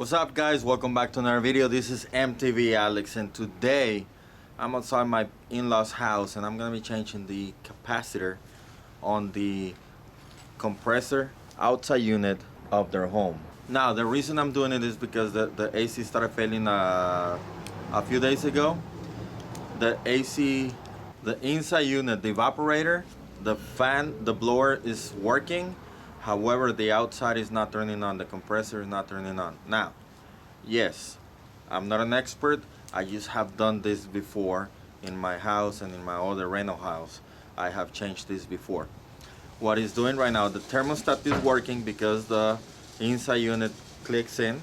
What's up guys, welcome back to another video. This is MTV Alex and today I'm outside my in-laws house and I'm gonna be changing the capacitor on the compressor outside unit of their home. Now the reason I'm doing it is because the AC started failing a few days ago. The AC, the inside unit, the evaporator, the fan, the blower is working. However, the outside is not turning on. The compressor is not turning on. Now, yes, I'm not an expert. I just have done this before in my house and in my other rental house. I have changed this before. What it's doing right now, the thermostat is working because the inside unit clicks in.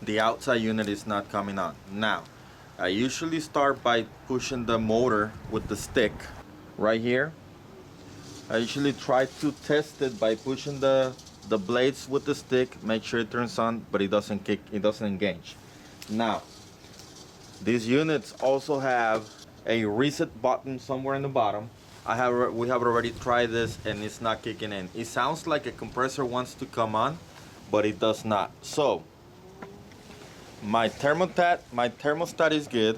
The outside unit is not coming on. Now, I usually start by pushing the motor with the stick right here. I usually try to test it by pushing the blades with the stick, make sure it turns on, but it doesn't kick, it doesn't engage. Now, these units also have a reset button somewhere in the bottom. We have already tried this and it's not kicking in. It sounds like a compressor wants to come on, but it does not. So, my thermostat is good.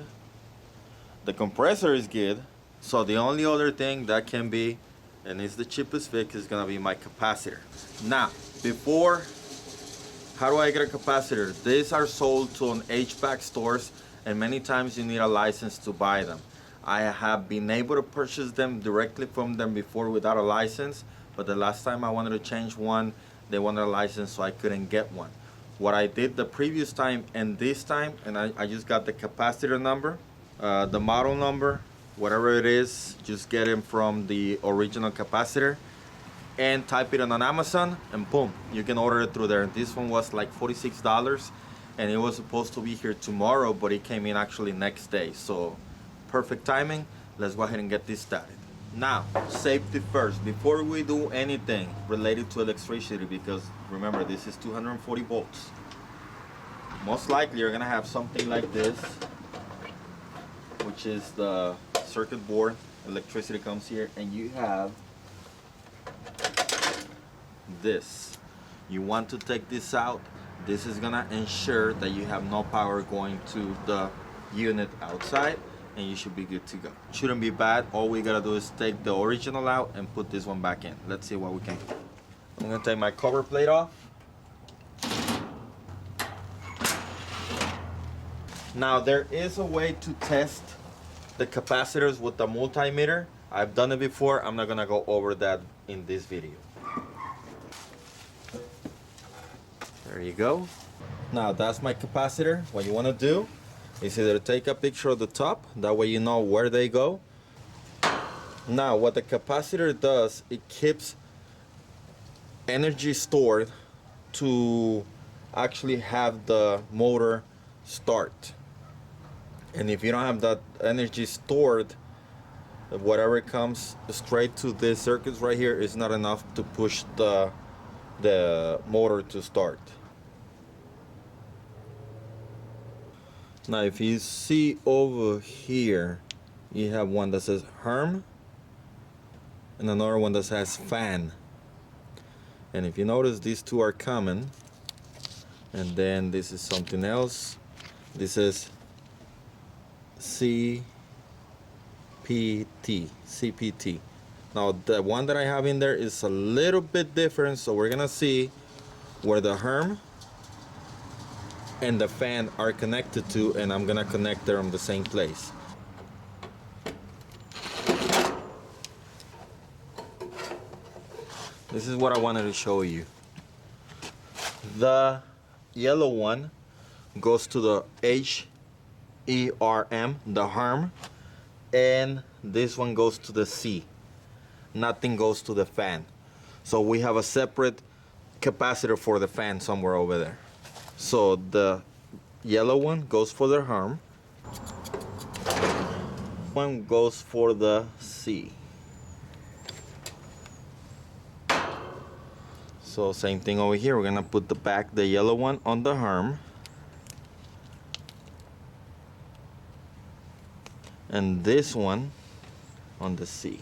The compressor is good. So the only other thing that can be, and it's the cheapest fix, is gonna be my capacitor. Now, how do I get a capacitor? These are sold to on HVAC stores, and many times you need a license to buy them. I have been able to purchase them directly from them before without a license, but the last time I wanted to change one, they wanted a license, so I couldn't get one. What I did the previous time and this time, and I just got the capacitor number, the model number, whatever it is, just get it from the original capacitor and type it on Amazon and boom, you can order it through there. This one was like $46 and it was supposed to be here tomorrow, but it came in actually next day. So perfect timing. Let's go ahead and get this started. Now, safety first, before we do anything related to electricity, because remember this is 240 volts. Most likely you're gonna have something like this, which is the circuit board. Electricity comes here and you have this. You want to take this out. This is gonna ensure that you have no power going to the unit outside and you should be good to go. Shouldn't be bad. All we gotta do is take the original out and put this one back in. Let's see what we can do. I'm gonna take my cover plate off. Now there is a way to test the capacitors with the multimeter. I've done it before. I'm not gonna go over that in this video. There you go. Now that's my capacitor. What you wanna do is either take a picture of the top, that way you know where they go. Now what the capacitor does, it keeps energy stored to actually have the motor start. And if you don't have that energy stored, whatever comes straight to this circuits right here is not enough to push the motor to start. Now if you see over here, you have one that says HERM and another one that says fan. And if you notice, these two are common, and then this is something else. This is CPT. Now the one that I have in there is a little bit different, so we're gonna see where the HERM and the fan are connected to, and I'm gonna connect them in the same place. This is what I wanted to show you. The yellow one goes to the HERM, the HERM, and this one goes to the C. Nothing goes to the fan. So we have a separate capacitor for the fan somewhere over there. So the yellow one goes for the HERM, one goes for the C. So same thing over here, we're gonna put the yellow one on the HERM, and this one on the C.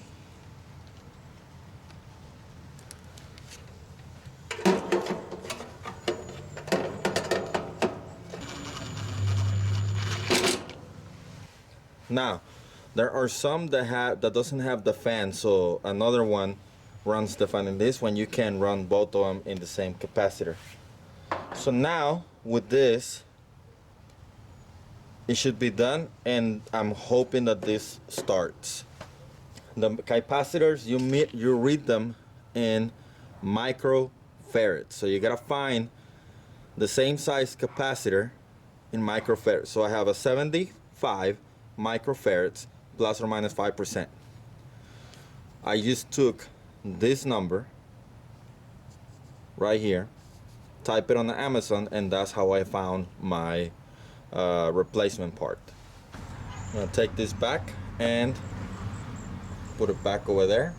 Now, there are some that doesn't have the fan, so another one runs the fan. In this one, you can run both of them in the same capacitor. So now, with this, it should be done, and I'm hoping that this starts. The capacitors, you read them in microfarads. So you gotta find the same size capacitor in microfarads. So I have a 75 microfarads plus or minus 5%. I just took this number right here, type it on the Amazon, and that's how I found my replacement part. I'm gonna take this back and put it back over there.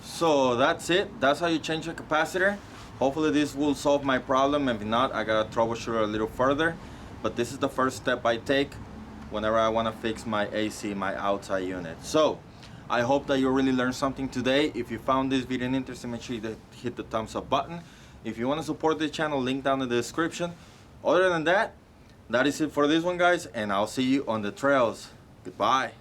So that's it. That's how you change the capacitor. Hopefully this will solve my problem. If not, I gotta troubleshoot a little further. But this is the first step I take whenever I wanna fix my AC, my outside unit. So I hope that you really learned something today. If you found this video interesting, make sure you hit the thumbs up button. If you wanna support this channel, link down in the description. Other than that, that is it for this one, guys, and I'll see you on the trails. Goodbye.